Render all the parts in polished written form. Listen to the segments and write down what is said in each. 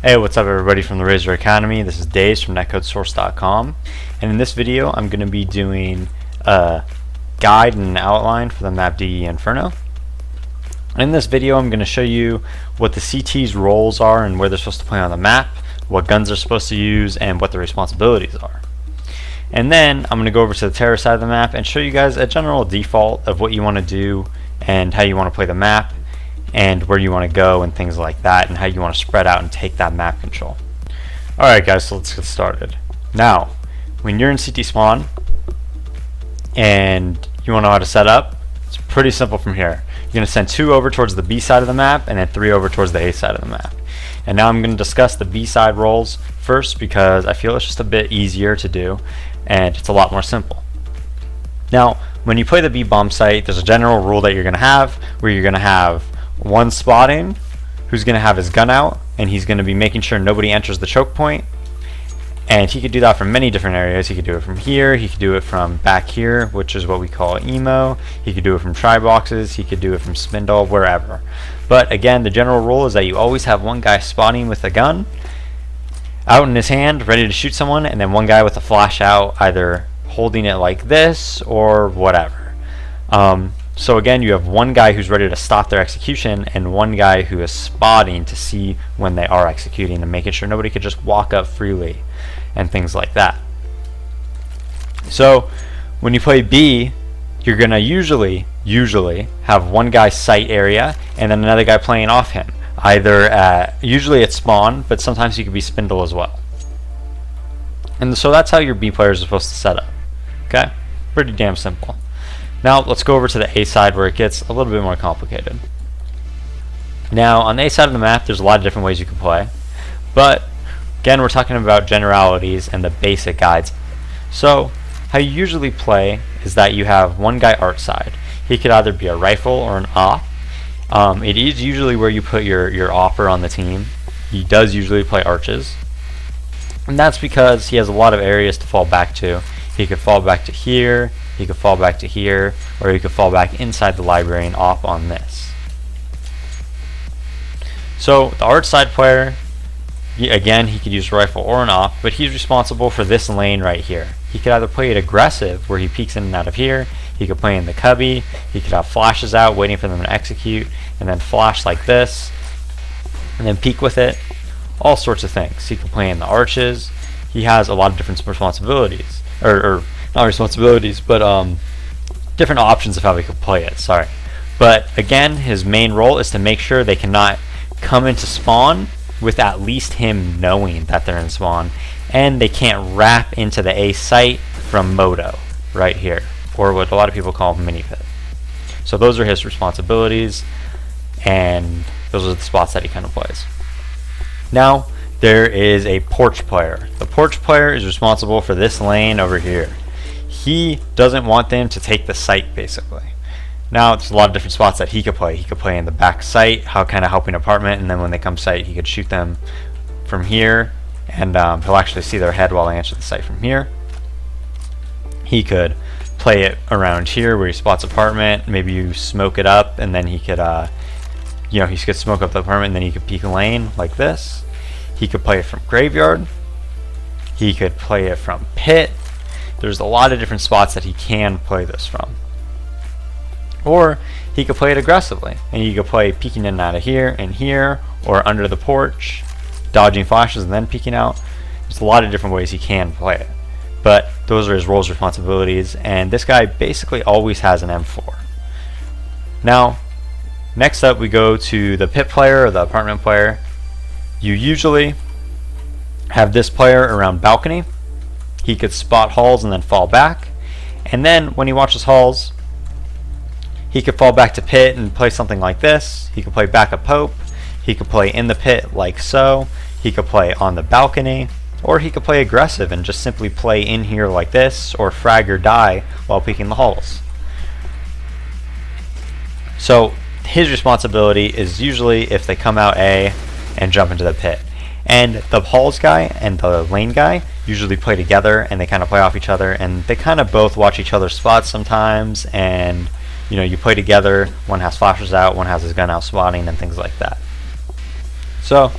Hey, what's up everybody from the Razer Academy? This is Dave from netcodesource.com, and in this video I'm going to be doing a guide and an outline for the map DE Inferno. In this video I'm going to show you what the CT's roles are and where they're supposed to play on the map, what guns they're supposed to use, and what their responsibilities are. And then I'm going to go over to the terror side of the map and show you guys a general default of what you want to do and how you want to play the map, and where you want to go and things like that, and how you want to spread out and take that map control. Alright guys, so let's get started. Now, when you're in CT spawn and you want to know how to set up, it's pretty simple from here. You're going to send 2 over towards the B side of the map and then 3 over towards the A side of the map. And now I'm going to discuss the B side roles first because I feel it's just a bit easier to do and it's a lot more simple. Now, when you play the B bomb site, there's a general rule that you're going to have where you're going to have one spotting who's going to have his gun out, and he's going to be making sure nobody enters the choke point. And he could do that from many different areas. He could do it from here, he could do it from back here, which is what we call emo, he could do it from try boxes, he could do it from spindle, wherever. But again, the general rule is that you always have one guy spotting with a gun out in his hand ready to shoot someone, and then one guy with a flash out either holding it like this or whatever. So again, you have one guy who's ready to stop their execution and one guy who is spotting to see when they are executing and making sure nobody could just walk up freely and things like that. So when you play B, you're going to usually have one guy sight area and then another guy playing off him, either usually at spawn, but sometimes he could be spindle as well. And so that's how your B players are supposed to set up. Okay, pretty damn simple. Now let's go over to the A side where it gets a little bit more complicated. Now on the A side of the map there's a lot of different ways you can play, but again we're talking about generalities and the basic guides. So how you usually play is that you have one guy art side. He could either be a rifle or an op. It is usually where you put your opper on the team. He does usually play arches, and that's because he has a lot of areas to fall back to. He could fall back to here, he could fall back to here, or he could fall back inside the library and op on this. So the art side player, again, he could use a rifle or an op, but he's responsible for this lane right here. He could either play it aggressive, where he peeks in and out of here, he could play in the cubby, he could have flashes out waiting for them to execute, and then flash like this, and then peek with it, all sorts of things. He could play in the arches. He has a lot of different responsibilities, or not responsibilities, but different options of how he could play it, sorry. But again, his main role is to make sure they cannot come into spawn with at least him knowing that they're in spawn, and they can't wrap into the A site from Moto right here, or what a lot of people call mini pit. So those are his responsibilities, and those are the spots that he kind of plays. Now there is a porch player. The porch player is responsible for this lane over here. He doesn't want them to take the site, basically. Now there's a lot of different spots that he could play. He could play in the back site, kind of helping apartment, and then when they come site he could shoot them from here, and he'll actually see their head while they enter the site from here. He could play it around here where he spots apartment, maybe you smoke it up, and then he could he could smoke up the apartment and then he could peek a lane like this. He could play it from graveyard, he could play it from pit. There's a lot of different spots that he can play this from. Or he could play it aggressively, and he could play peeking in and out of here and here, or under the porch, dodging flashes and then peeking out. There's a lot of different ways he can play it, but those are his roles, responsibilities, and this guy basically always has an M4. Now next up we go to the pit player or the apartment player. You usually have this player around balcony. He could spot halls and then fall back, and then when he watches halls he could fall back to pit and play something like this. He could play backup pope, he could play in the pit like so, he could play on the balcony, or he could play aggressive and just simply play in here like this, or frag or die while peeking the halls. So his responsibility is usually if they come out A and jump into the pit. And the halls guy and the lane guy usually play together, and they kind of play off each other, and they kind of both watch each other's spots sometimes, and you play together. One has flashes out, one has his gun out spotting, and things like that. So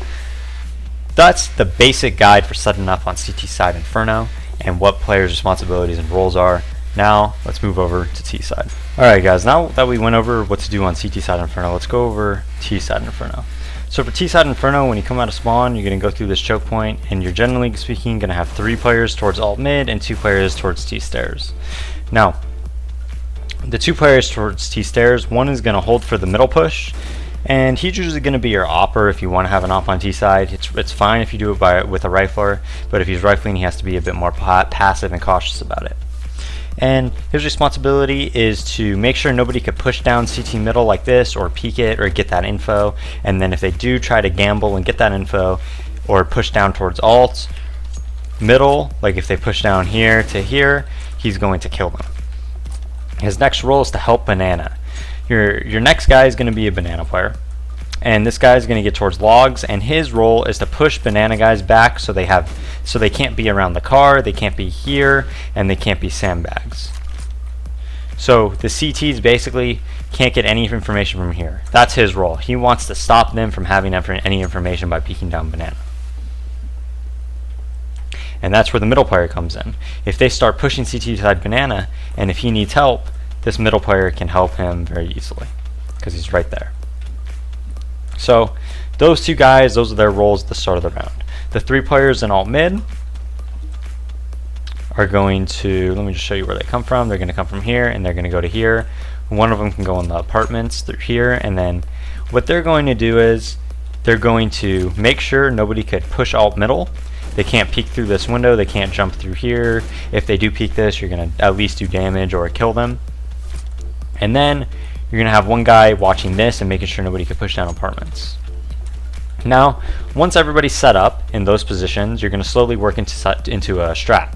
that's the basic guide for setting up on CT side Inferno and what players' responsibilities and roles are. Now let's move over to T side. Alright guys, now that we went over what to do on CT side Inferno, let's go over T side Inferno. So for T side Inferno, when you come out of spawn, you're going to go through this choke point, and you're generally speaking going to have 3 players towards alt mid and 2 players towards T stairs. Now, the 2 players towards T stairs, one is going to hold for the middle push, and he's usually going to be your opper if you want to have an op on T side. It's fine if you do it with a rifler, but if he's rifling, he has to be a bit more passive and cautious about it. And his responsibility is to make sure nobody could push down CT middle like this or peek it or get that info, and then if they do try to gamble and get that info or push down towards alt middle, like if they push down here to here, he's going to kill them. His next role is to help banana. Your next guy is going to be a banana player, and this guy is going to get towards logs, and his role is to push banana guys back so they can't be around the car, they can't be here, and they can't be sandbags. So the CTs basically can't get any information from here. That's his role. He wants to stop them from having any information by peeking down banana. And that's where the middle player comes in. If they start pushing CT side banana, and if he needs help, this middle player can help him very easily because he's right there. So those 2 guys, those are their roles at the start of the round. The 3 players in alt mid are going to, let me just show you where they come from. They're going to come from here, and they're going to go to here. One of them can go in the apartments through here, and then what they're going to do is they're going to make sure nobody could push alt middle. They can't peek through this window, they can't jump through here. If they do peek this, you're going to at least do damage or kill them. And then you're going to have one guy watching this and making sure nobody can push down apartments. Now, once everybody's set up in those positions, you're going to slowly work into a strat.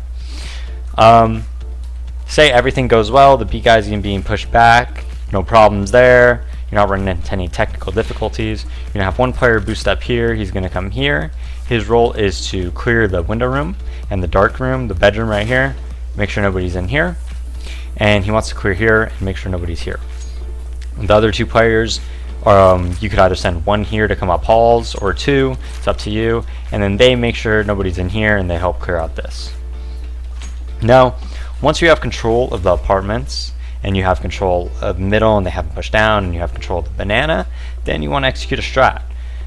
Say everything goes well, the B guy's even being pushed back, no problems there, you're not running into any technical difficulties. You're going to have one player boost up here, he's going to come here. His role is to clear the window room and the dark room, the bedroom right here, make sure nobody's in here. And he wants to clear here and make sure nobody's here. The other 2 players, you could either send 1 here to come up halls or 2, it's up to you, and then they make sure nobody's in here and they help clear out this. Now, once you have control of the apartments and you have control of middle and they haven't pushed down and you have control of the banana, then you want to execute a strat.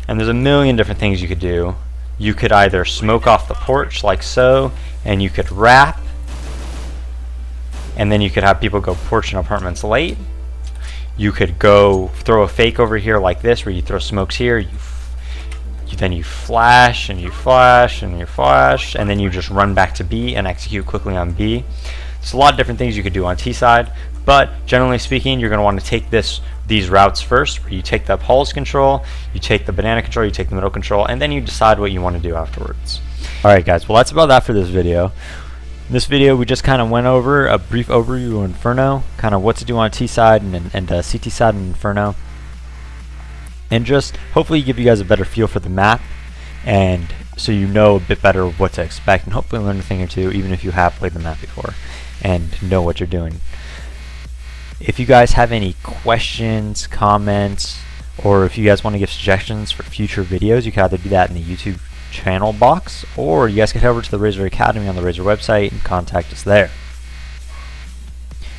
And there's a million different things you could do. You could either smoke off the porch like so, and you could wrap, and then you could have people go porch and apartments late. You could go throw a fake over here like this where you throw smokes here, then you flash and you flash and you flash, and then you just run back to B and execute quickly on B. There's a lot of different things you could do on T side, but generally speaking, you're going to want to take these routes first, where you take the halls control, you take the banana control, you take the middle control, and then you decide what you want to do afterwards. Alright guys, well that's about that for this video. In this video we just kind of went over a brief overview of Inferno, kind of what to do on T side and CT side in Inferno, and just hopefully give you guys a better feel for the map, and so you know a bit better what to expect, and hopefully learn a thing or two even if you have played the map before and know what you're doing. If you guys have any questions, comments, or if you guys want to give suggestions for future videos, you can either do that in the YouTube channel box, or you guys can head over to the Razer Academy on the Razer website and contact us there.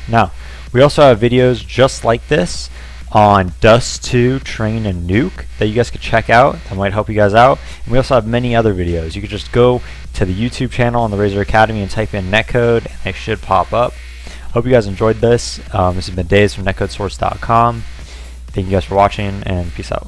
Now, we also have videos just like this on Dust 2, Train, and Nuke that you guys could check out. That might help you guys out. And we also have many other videos. You could just go to the YouTube channel on the Razer Academy and type in Netcode, and they should pop up. Hope you guys enjoyed this. This has been Daze from netcodesource.com. Thank you guys for watching, and peace out.